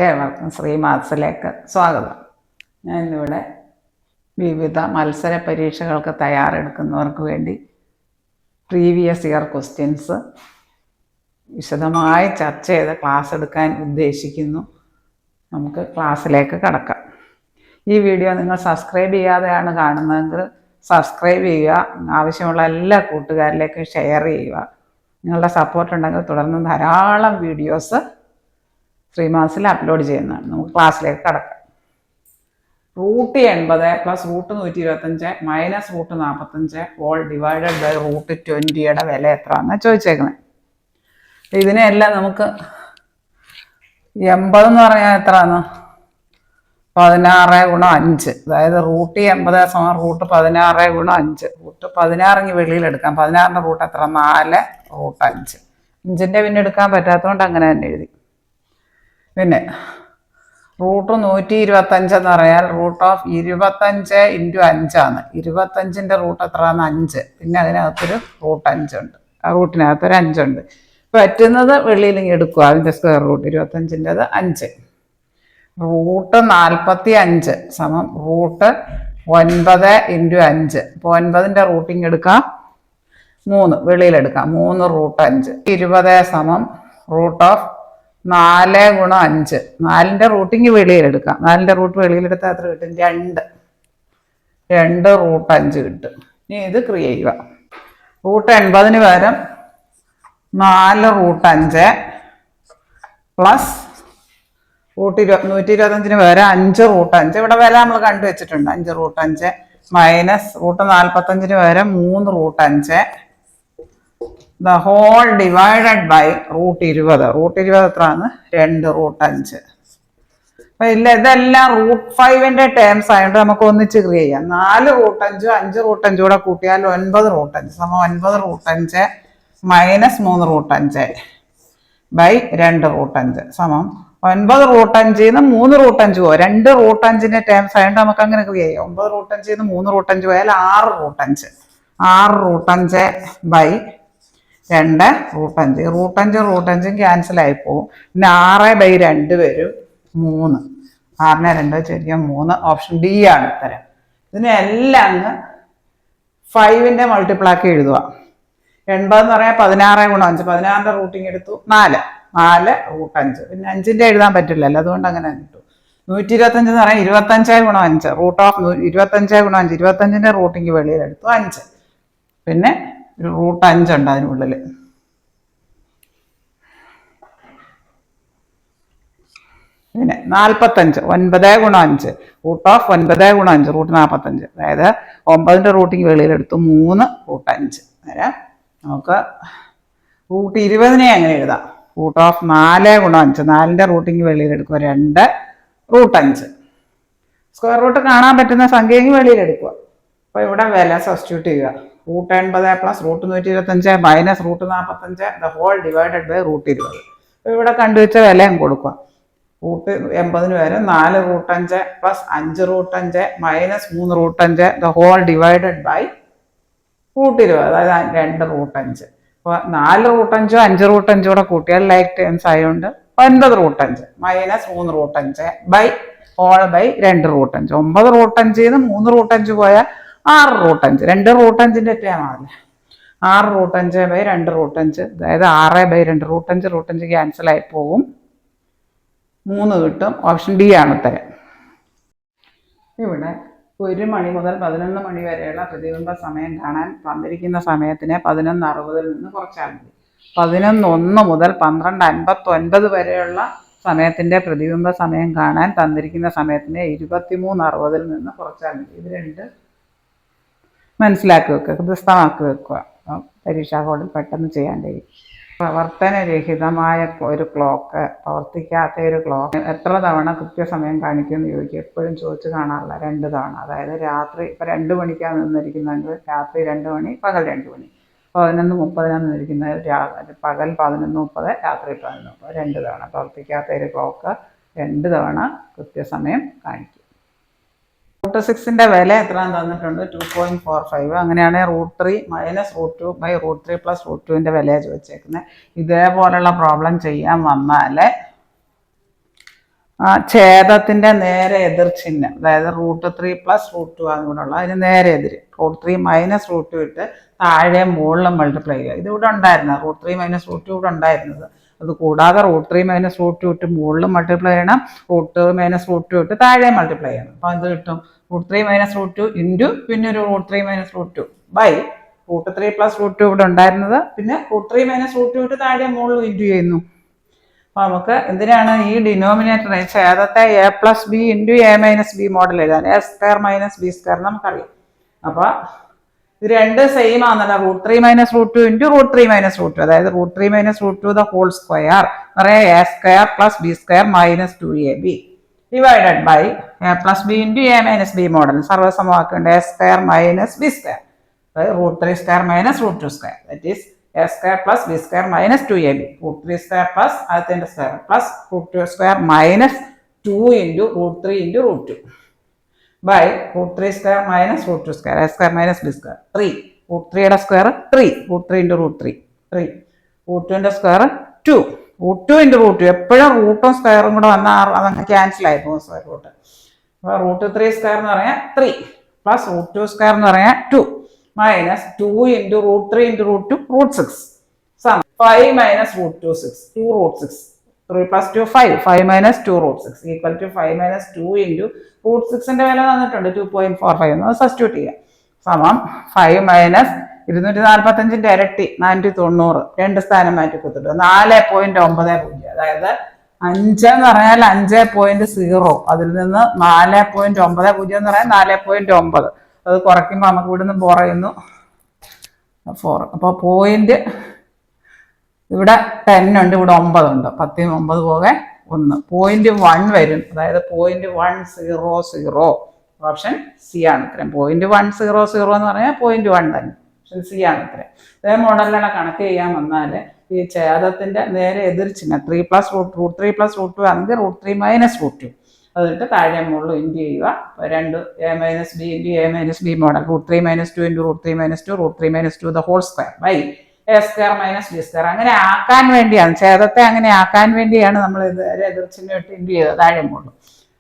ഏവർക്കും ശ്രീമാത്സിലേക്ക് സ്വാഗതം. ഞാനിന്നിവിടെ വിവിധ മത്സര പരീക്ഷകൾക്ക് തയ്യാറെടുക്കുന്നവർക്ക് വേണ്ടി പ്രീവിയസ് ഇയർ ക്വസ്റ്റ്യൻസ് വിശദമായി ചർച്ച ചെയ്ത് ക്ലാസ് എടുക്കാൻ ഉദ്ദേശിക്കുന്നു. നമുക്ക് ക്ലാസ്സിലേക്ക് കടക്കാം. ഈ വീഡിയോ നിങ്ങൾ സബ്സ്ക്രൈബ് ചെയ്യാതെയാണ് കാണുന്നതെങ്കിൽ സബ്സ്ക്രൈബ് ചെയ്യുക. ആവശ്യമുള്ള എല്ലാ കൂട്ടുകാരിലേക്കും ഷെയർ ചെയ്യുക. നിങ്ങളുടെ സപ്പോർട്ട് ഉണ്ടെങ്കിൽ തുടർന്ന് ധാരാളം വീഡിയോസ് ശ്രീമാസിൽ അപ്ലോഡ് ചെയ്യുന്നതാണ്. നമുക്ക് ക്ലാസ്സിലേക്ക് കടക്കാം. Root 80 plus root 125 minus root 45 whole divided by root 20യുടെ വില എത്രയാണെന്ന് ചോദിച്ചേക്കുന്നത്. ഇതിനെല്ലാം നമുക്ക് 80 എന്ന് പറഞ്ഞാൽ എത്രയാണ്? 16 ഗുണം 5. അതായത് റൂട്ട് 80 സമം റൂട്ട് 16 ഗുണം 5. റൂട്ട് 16 വെളിയിലെടുക്കാം. 16ൻ്റെ റൂട്ട് എത്ര? 4 റൂട്ട് 5. 5ൻ്റെ പിന്നെ എടുക്കാൻ പറ്റാത്തതുകൊണ്ട് അങ്ങനെ തന്നെ എഴുതി. പിന്നെ റൂട്ട് 125 എന്ന് പറഞ്ഞാൽ റൂട്ട് ഓഫ് 25 ഇൻറ്റു 5 25ൻ്റെ റൂട്ട് എത്രയാണ്? 5. പിന്നെ അതിനകത്തൊരു റൂട്ട് 5 ഉണ്ട്. ആ റൂട്ടിനകത്തൊരു 5 ഉണ്ട്. പറ്റുന്നത് വെളിയിലിങ്ങനെ എടുക്കുക. അതിൻ്റെ സ്ക്വയർ റൂട്ട് 25ൻ്റെത് 5. റൂട്ട് 45 സമം റൂട്ട് 9 ഇൻറ്റു 5. ഇപ്പോൾ 9ൻ്റെ റൂട്ടിങ് എടുക്കാം 3, വെളിയിലെടുക്കാം 3 റൂട്ട് 5. 20 സമം റൂട്ട് ഓഫ് 4 ഗുണം 5. 4ൻ്റെ റൂട്ടിങ് വെളിയിലെടുക്കാം. 4ൻ്റെ റൂട്ട് വെളിയിലെടുത്താൽ എത്ര കിട്ടും? 2 റൂട്ട് 5 കിട്ടും. ഇനി ഇത് ക്രിയേറ്റ് ചെയ്യുക. റൂട്ട് 80ന് പകരം 4 റൂട്ട് 5 പ്ലസ് റൂട്ട് 125ന് പകരം 5 റൂട്ട് 5. ഇവിടെ വില നമ്മൾ കണ്ടുവച്ചിട്ടുണ്ട്. 5 റൂട്ട് 5 മൈനസ് റൂട്ട് 45ന് പകരം 3 root 5 the whole divided by root 20. Root 20 എത്രയാണ്? 2 റൂട്ട് 5. അപ്പം ഇല്ല, ഇതെല്ലാം റൂട്ട് 5ൻ്റെ ടേംസ് ആയതുകൊണ്ട് നമുക്ക് ഒന്നിച്ച് ക്രിയേറ്റ് ചെയ്യാം. 4 റൂട്ട് 5 5 റൂട്ട് 5 കൂടെ കൂട്ടിയാൽ 9 റൂട്ട് 5 സമം 9 root 5 minus 3 root 5 by 2 root 5 സമം 9 റൂട്ട് 5ൽ നിന്ന് 3 റൂട്ട് 5 പോയി. 2 റൂട്ട് 5ൻ്റെ ടേംസ് ആയതുകൊണ്ട് നമുക്ക് അങ്ങനെ ക്രിയേറ്റ് ചെയ്യാം. 9 റൂട്ട് 5ൽ നിന്ന് 3 റൂട്ട് 5 പോയാൽ 6 root 5. 6 root 5 by 2 root 5. Root 5 root 5 cancel ആയി പോകും. പിന്നെ 6 ബൈ 2 വരും 3. 6നെ 2 ശരിക്കും 3. ഓപ്ഷൻ ഡി ആണ് ഉത്തരം. ഇതിനെല്ലാം അങ്ങ് 5ൻ്റെ മൾട്ടിപ്പിളാക്കി എഴുതുക. 80 എന്ന് പറയാൻ 16 ഗുണം 5. 16ൻ്റെ റൂട്ടിങ് എടുത്തു 4 റൂട്ട് 5. പിന്നെ 5ൻ്റെ എഴുതാൻ പറ്റില്ലല്ലോ, അതുകൊണ്ട് അങ്ങനെ കിട്ടും. 125 എന്ന് പറയാൻ 25 ഗുണം 5. റൂട്ട് ഓഫ് 25 ഗുണം 5. 25ൻ്റെ റൂട്ടിങ് വെളിയിലെടുത്തു 5. പിന്നെ ഒരു റൂട്ട് 5 ഉണ്ട് അതിനുള്ളിൽ. പിന്നെ 45 9 ഗുണം 5. റൂട്ട് ഓഫ് 9 ഗുണം 5 റൂട്ട് 45. അതായത് 9ൻ്റെ റൂട്ടിങ് വെളിയിലെടുത്തു 3 റൂട്ട് 5. അന്നേരം നമുക്ക് റൂട്ട് 20നെ അങ്ങനെ എഴുതാം. റൂട്ട് ഓഫ് 4 ഗുണം 5. 4ൻ്റെ റൂട്ടിങ് വെളിയിലെടുക്കുക 2 റൂട്ട് 5. സ്ക്വയർ റൂട്ട് കാണാൻ പറ്റുന്ന സംഖ്യയ്ക്ക് വെളിയിലെടുക്കുക. അപ്പോൾ ഇവിടെ വില സബ്സ്റ്റിറ്റ്യൂട്ട് ചെയ്യുക. Root 80 plus root 125 minus root 45 the whole divided by root 20. അപ്പോൾ ഇവിടെ കണ്ടുവച്ച വിലയും കൊടുക്കുക. റൂട്ട് 80ന് വരെ 4 റൂട്ട് 5 പ്ലസ് 5 root 5 minus 3 root 5 the whole divided by root 20. അതായത് 2 റൂട്ട് 5. അപ്പോൾ 4 റൂട്ട് 5 5 റൂട്ട് 5 കൂടെ കൂട്ടിയാൽ ലൈക്ക് ടേംസ് ആയതുകൊണ്ട് 9 root 5 minus 3 root 5 by whole by 2 root 5. 9 root 5ൽ നിന്ന് 3 റൂട്ട് 5 പോയാൽ 6 റൂട്ട് 5. 2 റൂട്ട് 5ൻ്റെ ടേമാണല്ലേ. 6 റൂട്ട് 5 ബൈ 2 റൂട്ട് 5. അതായത് 6 ബൈ 2 റൂട്ട് 5 റൂട്ട് 5 ക്യാൻസൽ ആയി പോകും. 3 കിട്ടും. ഓപ്ഷൻ ഡി ആണ് ഉത്തരം. ഇവിടെ 1 മണി മുതൽ 11 മണി വരെയുള്ള പ്രതിബിംബ സമയം കാണാൻ തന്നിരിക്കുന്ന സമയത്തിനെ 11:60 നിന്ന് കുറച്ചാൽ മതി. 11:01 മുതൽ 12:59 വരെയുള്ള സമയത്തിൻ്റെ പ്രതിബിംബ സമയം കാണാൻ തന്നിരിക്കുന്ന സമയത്തിനെ 23:60 നിന്ന് കുറച്ചാൽ മതി. ഇത് 2 മനസ്സിലാക്കി വെക്കുക, ഹൃദയസ്ഥമാക്കി വെക്കുക. പരീക്ഷാ ഹോളിൽ പെട്ടെന്ന് ചെയ്യാൻ കഴിയും. പ്രവർത്തനരഹിതമായ ഒരു ക്ലോക്ക്, പ്രവർത്തിക്കാത്ത ഒരു ക്ലോക്ക് എത്ര തവണ കൃത്യസമയം കാണിക്കുമെന്ന് ചോദിക്കുക. എപ്പോഴും ചോദിച്ച് കാണാറില്ല. 2 തവണ. അതായത് രാത്രി ഇപ്പോൾ 2 മണിക്കാണ് നിന്നിരിക്കുന്നതെങ്കിൽ രാത്രി 2 മണി, പകൽ 2 മണി. 11:30 നിന്നിരിക്കുന്നത് പകൽ 11:30, രാത്രി 11:30. 2 തവണ. പ്രവർത്തിക്കാത്ത ഒരു ക്ലോക്ക് 2 തവണ കൃത്യസമയം കാണിക്കും. റൂട്ട് 6ൻ്റെ വില എത്രയാണെന്ന് തന്നിട്ടുണ്ട്? 2.45. അങ്ങനെയാണെങ്കിൽ root 3 minus root 2 by root 3 plus root 2ൻ്റെ വിലയാണ് ചോദിച്ചേക്കുന്നത്. ഇതേപോലെയുള്ള പ്രോബ്ലം ചെയ്യാൻ വന്നാൽ ആ ഛേദത്തിന്റെ നേരെ എതിർ ചിഹ്നം, അതായത് √3 + √2 അതുകൊണ്ടുള്ള അതിന് നേരെ എതിര് √3 - √2 ഇട്ട് താഴെ മുകളിലും മൾട്ടിപ്ലൈ ചെയ്യുക. ഇതിവിടെ ഉണ്ടായിരുന്നു, √3 - √2 ഇവിടെ ഉണ്ടായിരുന്നത്. അത് കൂടാതെ √3 - √2 ഇട്ട് മുകളിലും മൾട്ടിപ്ലൈ ചെയ്യണം, √2 - √2 ഇട്ട് താഴെ മൾട്ടിപ്ലൈ ചെയ്യണം. അപ്പൊ എന്ത് കിട്ടും? √3 - √2 ഇൻറ്റു പിന്നെ ഒരു √3 - √2 ബൈ √3 + √2 ഇവിടെ ഉണ്ടായിരുന്നത്, പിന്നെ √3 - √2 ഇട്ട് താഴെ മുകളിലും ഇൻറ്റു ചെയ്യുന്നു. അപ്പൊ നമുക്ക് എന്തിനാണ് ഈ ഡിനോമിനേറ്റർ ഛേദത്തെ a+b × a - b മോഡൽ എഴുതാൻ, a² - b² നമുക്കറിയാം. അപ്പൊ ഇത് രണ്ട് സെയിം ആണല്ലോ, √3 - √2 × √3 - √2, അതായത് √3 - √2 ദ ഹോൾ സ്ക്വയർ പറയാം a² + b² - 2ab divided by a+b × a - b model സർവ്വസമവാക്യമുണ്ട് a² - b², √3² - √2², that is a² + b² - 2ab, √3² plus അതിന്റെ square plus √2² - 2 × √3 × √2 by √3² - √2², a² - b², 3 √3യുടെ സ്ക്വയർ 3, √3 × √3 3, √2ന്റെ സ്ക്വയർ 2, √2 × √2 എപ്പോഴും റൂട്ടും സ്ക്വയറും കൂടെ വന്നാൽ അതങ്ങ് ക്യാൻസൽ ആയി പോകും സ്ക്വയർ റൂട്ട്. അപ്പോൾ √3² എന്ന് പറഞ്ഞാൽ 3 പ്ലസ് √2² എന്ന് പറഞ്ഞാൽ 2 മൈനസ് 2 × √3 × √2 √6 സമം 5 - √2 6, 2 √6, 3 + 2 5, 5 - 2 √6 ഈക്വൽ ടു 5 - 2 × √6ന്റെ വില തന്നിട്ടുണ്ട് 2.45 എന്ന് സബ്സ്റ്റിറ്റ്യൂട്ട് ചെയ്യാം. സമം 5 - 245ന്റെ ഇരട്ടി 490, രണ്ട് സ്ഥാനം മാറ്റി കൊടുത്തിട്ട് 4.90, അതായത് 5 എന്ന് പറഞ്ഞാൽ 5.0, അതിൽ നിന്ന് 4.90 എന്ന് പറയാൻ 4.9, അത് കുറയ്ക്കുമ്പോൾ നമുക്ക് ഇവിടുന്ന് കുറയുന്നു 4. അപ്പോൾ പോയിന്റ് ഇവിടെ 10 ഉണ്ട്, ഇവിടെ 9 ഉണ്ട്, 10 - 9 പോകെ 1, 0.1 വരും, അതായത് 0.100. ഓപ്ഷൻ സി ആണ് ഉത്തരം. 0.100 എന്ന് പറഞ്ഞാൽ 0.1 തന്നെ, ഓപ്ഷൻ സി ആണ് ഉത്തരം. ഇതേ മോഡലിലാണ് കണക്ക് ചെയ്യാൻ വന്നാൽ ഈ ഛേദത്തിന്റെ നേരെ എതിർ ചിഹ്നം 3 + √3 + √2 ആണെങ്കിൽ √3 - √2 അതിട്ട് താഴെ മുകളിൽ ഇൻറ്റു ചെയ്യുക. രണ്ട് a - b × a - b model √3 - 2 × √3 - 2 √3 - 2 the whole square by a² - b². അങ്ങനെ ആക്കാൻ വേണ്ടിയാണ്, ഛേദത്തെ അങ്ങനെ ആക്കാൻ വേണ്ടിയാണ് നമ്മൾ ഇത് എതിർച്ചിഹ്നം ഇട്ട് ഇൻറ്റു ചെയ്തത് താഴെ മുകളിൽ.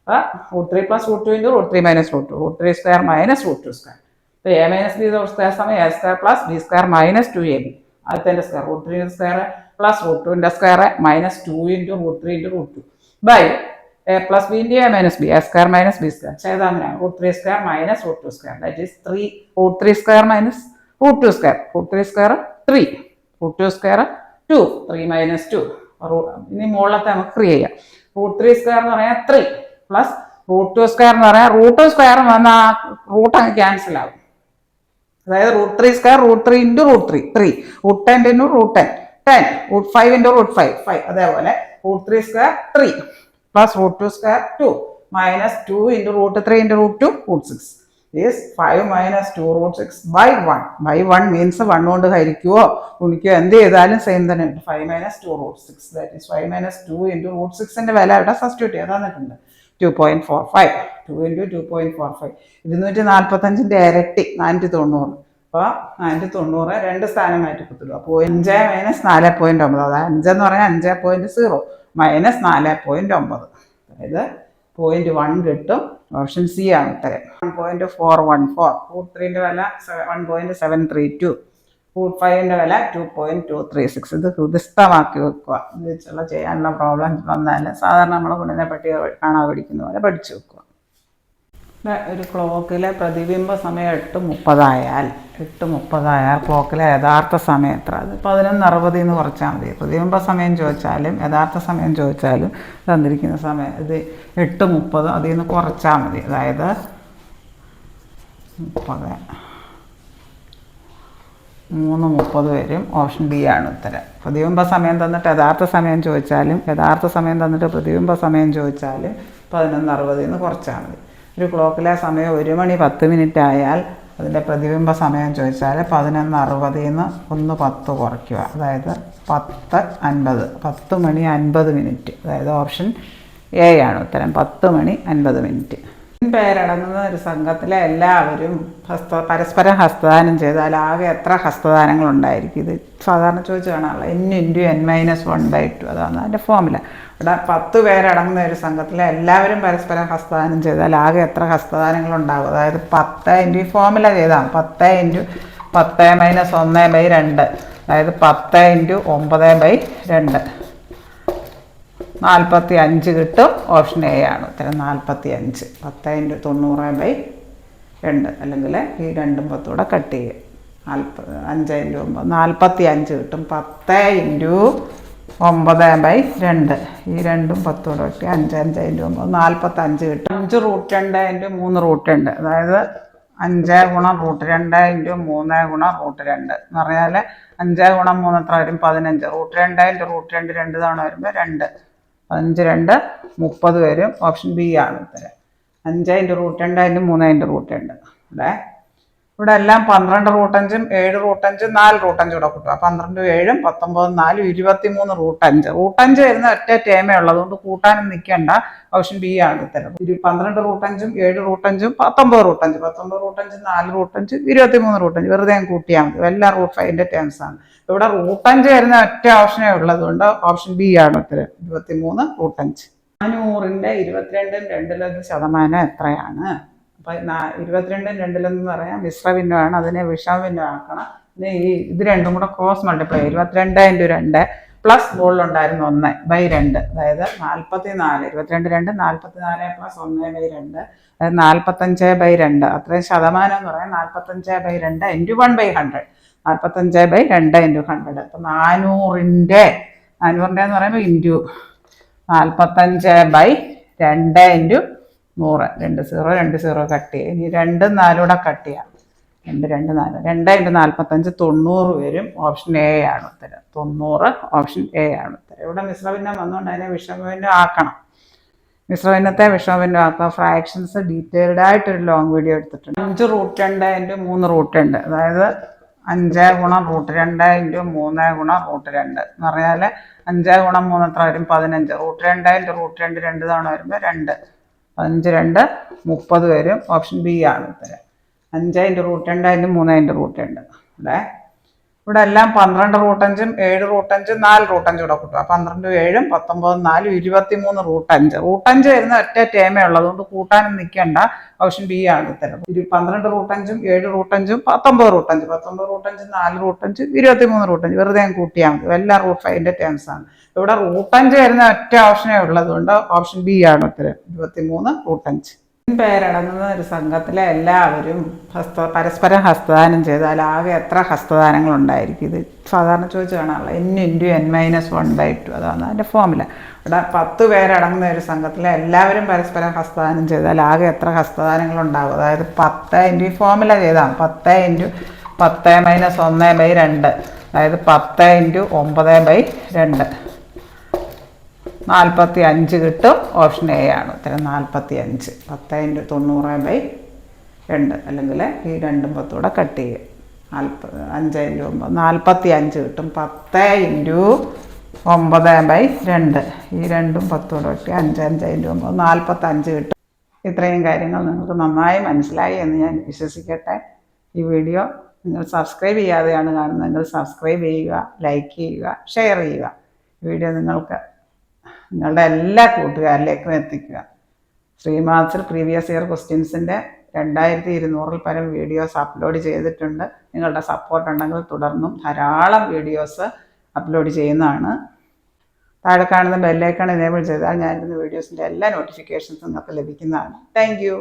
അപ്പൊ √3 + √2 × √3 - √2 √3² - √2². അപ്പൊ a - b² സമയം a² + b² - 2ab, അതിന്റെ സ്ക്വയർ √3ന്റെ സ്ക്വയർ പ്ലസ് √2ന്റെ square minus 2 × √3 × √2 by a + b × a - b, a² - b². ഛേദം അങ്ങനെയാണ് √3² - √2², ദാറ്റ് ഈസ് 3 √3² - √2², √3² 3, √2² 2, 3 - 2. ഇനി മുകളിലത്തെ നമുക്ക് ഫ്രീ ചെയ്യാം. √3² എന്ന് പറയാൻ 3 പ്ലസ് √2² എന്ന് പറയാൻ √2² വന്നാൽ റൂട്ട് അങ്ങ് ക്യാൻസൽ ആകും, അതായത് √3² √3 × √3 3, √10 × √10 10, √5 × √5 5, അതേപോലെ √3² 3 plus √2² 2 minus 2 × √3 × √2 √6 is 5 - 2 √6 by 1. by 1 means 1 കൊണ്ട് ഹരിക്കുകയോ ഗുണിക്കുകയോ എന്ത് ചെയ്താലും സെയിം തന്നെ ഉണ്ട്. 5 - 2 √6, that is 5 - 2 × √6ന്റെ വില ഇവിടെ സബ്സ്റ്റിറ്റ്യൂട്ട് ചെയ്യാൻ തന്നിട്ടുണ്ട് 2.45, 2 × 2.45, 245ന്റെ ഇരട്ടി 490. അപ്പോൾ 490 രണ്ട് സ്ഥാനം മാറ്റി കൊടുത്തിടുക. അപ്പോൾ 5 - 4.9, അതായത് 5 എന്ന് പറഞ്ഞാൽ 5.0 മൈനസ് 4.9, അതായത് 0.1 കിട്ടും. ഓപ്ഷൻ സി ആണ് ഉത്തരം. 1.414, √3ന്റെ വില 1.732, √5ന്റെ വില 2.236. ഇത് ഹൃദിസ്ഥമാക്കി വെക്കുക. ഇത് വെച്ചുള്ള ചെയ്യാനുള്ള പ്രോബ്ലം വന്നാൽ സാധാരണ നമ്മൾ ഗുണനെ പറ്റി കാണാതെ പഠിക്കുന്ന പോലെ പഠിച്ചു വെക്കുക. ഒരു ക്ലോക്കിലെ പ്രതിബിംബ സമയം 8:30 ആയാൽ ക്ലോക്കിലെ യഥാർത്ഥ സമയം എത്ര? അത് 11:60 എന്ന് കുറച്ചാൽ മതി. പ്രതിബിംബ സമയം ചോദിച്ചാലും യഥാർത്ഥ സമയം ചോദിച്ചാലും തന്നിരിക്കുന്ന സമയം ഇത് 8:30, അതിൽ നിന്ന് കുറച്ചാൽ മതി, അതായത് 30 3:30 വരും. ഓപ്ഷൻ ബി ആണ് ഉത്തരം. പ്രതിബിംബ സമയം തന്നിട്ട് യഥാർത്ഥ സമയം ചോദിച്ചാലും യഥാർത്ഥ സമയം തന്നിട്ട് പ്രതിബിംബ സമയം ചോദിച്ചാലും 11:60 എന്ന് കുറച്ചാൽ മതി. ഒരു ക്ലോക്കിലെ സമയം 1:10 ആയാൽ അതിൻ്റെ പ്രതിബിംബ സമയം ചോദിച്ചാൽ 11:60 നിന്ന് 1:10 കുറയ്ക്കുക, അതായത് 10:50, 10:50, അതായത് ഓപ്ഷൻ എ ആണ് ഉത്തരം, 10:50. പേരടങ്ങുന്ന ഒരു സംഘത്തിലെ എല്ലാവരും പരസ്പരം ഹസ്തദാനം ചെയ്താൽ ആകെ എത്ര ഹസ്തദാനങ്ങൾ ഉണ്ടായിരിക്കും? ഇത് സാധാരണ ചോദിച്ചു കാണാമല്ലോ. n/n-1/2 അതാണ് അതിൻ്റെ ഫോമുല. ഇവിടെ 10 പേരടങ്ങുന്ന ഒരു സംഘത്തിലെ എല്ലാവരും പരസ്പരം ഹസ്തദാനം ചെയ്താൽ ആകെ എത്ര ഹസ്തദാനങ്ങൾ ഉണ്ടാകും? അതായത് 10 ഈ ഫോമുല ചെയ്താണ് 10 × 10 - 1/2, അതായത് 10 × 9/2 45 കിട്ടും. ഓപ്ഷൻ എ ആണ് ഉത്തരം. 45. 10 × 90/2 അല്ലെങ്കിൽ ഈ 2ഉം 10 കൂടെ കട്ട് ചെയ്യുക. 5 × 9 45 കിട്ടും. 10 × 9/2 ഈ 2ഉം 10 കൂടെ കട്ട് 5 × 9 45 കിട്ടും. 5 √2 × 3 √2 അതായത് 5 × √2 × 3 × √2 എന്ന് പറഞ്ഞാൽ 5 × 3 എത്ര വരും? 15. √2 × √2 2 തവണ വരുമ്പോൾ 2. 5 × 2 30 വരും. ഓപ്ഷൻ ബി ആണ് ഉത്തരം. 5 × √2 × 3 × √2 ഇവിടെ എല്ലാം 12 √5 7 √5 4 √5 കൂടെ കൂട്ടുക. 12 7 19 4 23 √5. √5 വരുന്ന ഒറ്റ ടേമേ ഉള്ളൂ, അതുകൊണ്ട് കൂട്ടാനും നിൽക്കേണ്ട. ഓപ്ഷൻ ബി ആണ് ഉത്തരം. 12 √5 7 √5 19 √5 19 √5 4 √5 23 √5 വെറുതെ കൂട്ടിയാൽ മതി. എല്ലാം √5ന്റെ ടേംസ് ആണ്. ഇവിടെ √5 വരുന്ന ഒറ്റ ഓപ്ഷനേ ഉള്ളതുകൊണ്ട് ഓപ്ഷൻ ബി ആണ് ഉത്തരം. 23 √5. 400ന്റെ 22 2 എത്രയാണ്? അപ്പം 22 2 പറയാം മിശ്രഭിന്നമാണ്, അതിനെ വിഷമഭിന്നമാക്കണം. പിന്നെ ഇത് രണ്ടും കൂടെ ക്രോസ് മൾട്ടിപ്ലൈ 22 × 2 പ്ലസ് മുകളിലുണ്ടായിരുന്നു 1/2, അതായത് 44. 22 2 44 + 1/2 അതായത് 45/2. അത്രയും ശതമാനം എന്ന് പറയാം 45/2 × 1/100. 45/2 × 100. അപ്പം 400ന്റെ എന്ന് പറയുമ്പോൾ ഇൻറ്റു 45/2 × 100. 2 0 2 0 കട്ട് ചെയ്യുക. ഇനി 2 4 കൂടെ കട്ട് ചെയ്യാം. 2 2 4 2 × 45 90 വരും. ഓപ്ഷൻ എ ആണ് ഉത്തരം. 90 ഓപ്ഷൻ എ ആണ് ഉത്തരം. ഇവിടെ മിശ്രഭിന്നം വന്നുകൊണ്ട് അതിനെ വിഷമഭിന്നം ആക്കണം. മിശ്രഭിന്നത്തെ വിഷമഭിന്നം ആക്കുക. ഫ്രാക്ഷൻസ് ഡീറ്റെയിൽഡ് ആയിട്ടൊരു ലോങ് വീഡിയോ എടുത്തിട്ടുണ്ട്. 5 √2 × 3 √2 അതായത് 5 × √2 × 3 × √2 എന്ന് പറഞ്ഞാൽ 5 × 3 എത്ര വരും? 15. √2 × √2 2 തവണ വരുമ്പോൾ 2. 5 2 30 വരും. ഓപ്ഷൻ ബി ആണ് ഉത്തരം. 5 × √2 × 3 × √2 ഇവിടെ എല്ലാം 12 √5 7 √5 4 √5 കൂടെ കൂട്ടുക. 12 7 19 4 23 √5. √5 വരുന്ന ഒറ്റ ടേമേ ഉള്ളൂ, അതുകൊണ്ട് കൂട്ടാനും നിൽക്കേണ്ട. ഓപ്ഷൻ ബി ആണ് ഉത്തരം. 12 √5 7 √5 19 √5 19 √5 4 √5 23 √5 വെറുതെ കൂട്ടിയാൽ മതി. എല്ലാം √5ന്റെ ടേംസ് ആണ്. ഇവിടെ √5 വരുന്ന ഒറ്റ ഓപ്ഷനേ ഉള്ളതുകൊണ്ട് ഓപ്ഷൻ ബി ആണ് ഉത്തരം. 23 √5. പേരടങ്ങുന്ന ഒരു സംഘത്തിലെ എല്ലാവരും പരസ്പരം ഹസ്തദാനം ചെയ്താൽ ആകെ എത്ര ഹസ്തദാനങ്ങൾ ഉണ്ടായിരിക്കും? ഇത് സാധാരണ ചോദിച്ചു കാണാമല്ലോ. n/n-1/2 അതാണ് അതിൻ്റെ ഫോമുല. ഇവിടെ 10 പേരടങ്ങുന്ന ഒരു സംഘത്തിലെ എല്ലാവരും പരസ്പരം ഹസ്തദാനം ചെയ്താൽ ആകെ എത്ര ഹസ്തദാനങ്ങൾ ഉണ്ടാകും? അതായത് 10 ഈ ഫോമുല ചെയ്താണ് 10 × 10 - 1/2 അതായത് 10 × 9/2 45 കിട്ടും. ഓപ്ഷൻ എ ആണ് ഉത്തരം. 45. 10 × 90/2 അല്ലെങ്കിൽ ഈ 2ഉം 10 കൂടെ കട്ട് ചെയ്യുക. 5 × 9 45 കിട്ടും. 10 × 9/2 ഈ 2ഉം 10 കൂടെ കട്ട് 5 5 × 9 45 കിട്ടും. ഇത്രയും കാര്യങ്ങൾ നിങ്ങൾക്ക് നന്നായി മനസ്സിലായി എന്ന് ഞാൻ വിശ്വസിക്കട്ടെ. ഈ വീഡിയോ നിങ്ങൾ സബ്സ്ക്രൈബ് ചെയ്യാതെയാണ് കാണുന്നതെങ്കിൽ സബ്സ്ക്രൈബ് ചെയ്യുക, ലൈക്ക് ചെയ്യുക, ഷെയർ ചെയ്യുക. ഈ വീഡിയോ നിങ്ങളുടെ എല്ലാ കൂട്ടുകാരിലേക്കും എത്തിക്കുക. ശ്രീമാത്സിൽ പ്രീവിയസ് ഇയർ ക്വസ്റ്റ്യൻസിൻ്റെ 2200-ൽ പരം വീഡിയോസ് അപ്ലോഡ് ചെയ്തിട്ടുണ്ട്. നിങ്ങളുടെ സപ്പോർട്ട് ഉണ്ടെങ്കിൽ തുടർന്നും ധാരാളം വീഡിയോസ് അപ്ലോഡ് ചെയ്യുന്നതാണ്. താഴെ കാണുന്ന ബെല്ലൈക്കൺ എനേബിൾ ചെയ്താൽ ഞാനിരുന്ന വീഡിയോസിൻ്റെ എല്ലാ നോട്ടിഫിക്കേഷൻസും നിങ്ങൾക്ക് ലഭിക്കുന്നതാണ്. Thank you.